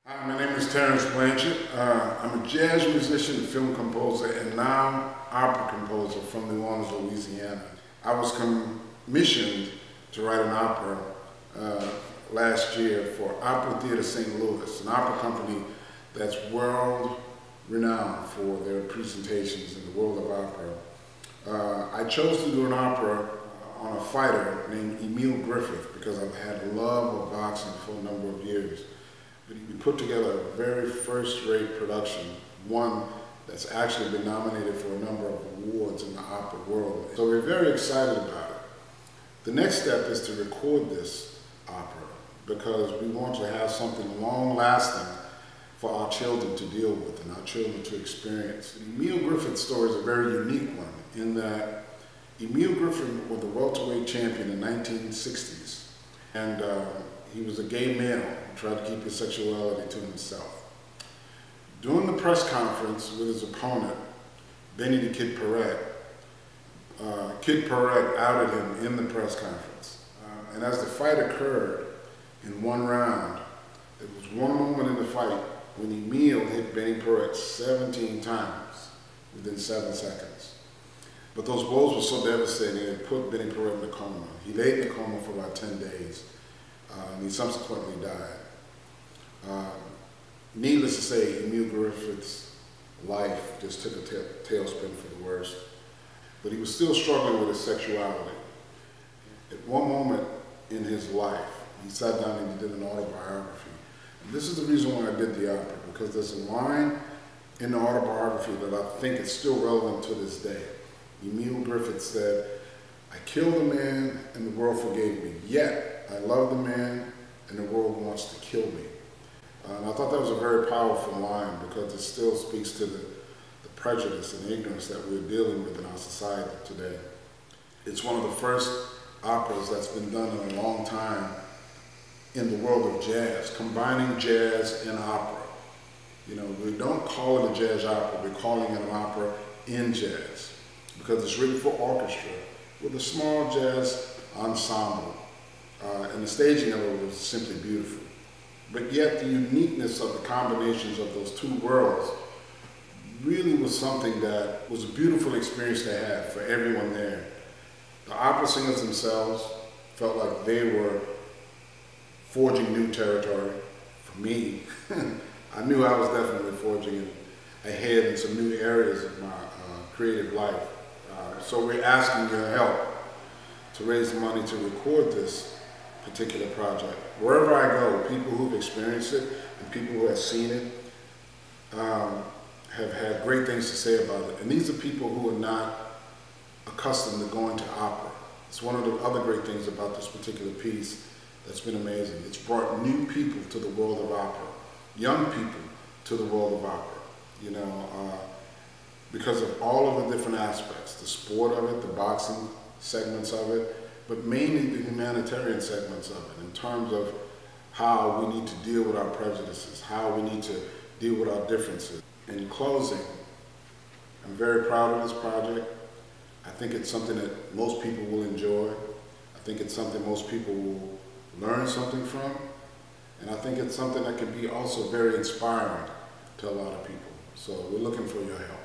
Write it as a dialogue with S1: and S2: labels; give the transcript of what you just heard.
S1: Hi, my name is Terence Blanchard. I'm a jazz musician, film composer, and now opera composer from New Orleans, Louisiana. I was commissioned to write an opera last year for Opera Theater St. Louis, an opera company that's world renowned for their presentations in the world of opera. I chose to do an opera on a fighter named Emil Griffith because I've had a love of boxing for a number of years. But we put together a very first-rate production, one that's actually been nominated for a number of awards in the opera world. So we're very excited about it. The next step is to record this opera because we want to have something long-lasting for our children to deal with and our children to experience. The Emil Griffith story is a very unique one in that Emil Griffith was the welterweight champion in the 1960s, and he was a gay male who tried to keep his sexuality to himself. During the press conference with his opponent, Benny the Kid Paret, Kid Paret outed him in the press conference. And as the fight occurred in one round, there was one moment in the fight when Emil hit Benny Paret 17 times within 7 seconds. But those blows were so devastating it put Benny Paret in a coma. He laid in a coma for about 10 days. And he subsequently died. Needless to say, Emil Griffith's life just took a tailspin for the worst. But he was still struggling with his sexuality. At one moment in his life, he sat down and he did an autobiography. And this is the reason why I did the opera, because there's a line in the autobiography that I think is still relevant to this day. Emil Griffith said, "I killed a man and the world forgave me, yet I love the man and the world wants to kill me." And I thought that was a very powerful line because it still speaks to the prejudice and ignorance that we're dealing with in our society today. It's one of the first operas that's been done in a long time in the world of jazz, combining jazz and opera. You know, we don't call it a jazz opera, we're calling it an opera in jazz because it's written for orchestra with a small jazz ensemble. And the staging of it was simply beautiful. But yet the uniqueness of the combinations of those two worlds really was something that was a beautiful experience to have for everyone there. The opera singers themselves felt like they were forging new territory. For me, I knew I was definitely forging ahead in some new areas of my creative life. So we're asking your help to raise money to record this particular project. Wherever I go, people who've experienced it and people who have seen it have had great things to say about it. And these are people who are not accustomed to going to opera. It's one of the other great things about this particular piece that's been amazing. It's brought new people to the world of opera, young people to the world of opera, you know, because of all of the different aspects, the sport of it, the boxing segments of it, but mainly the humanitarian segments of it in terms of how we need to deal with our prejudices, how we need to deal with our differences. In closing, I'm very proud of this project. I think it's something that most people will enjoy. I think it's something most people will learn something from. And I think it's something that can be also very inspiring to a lot of people. So we're looking for your help.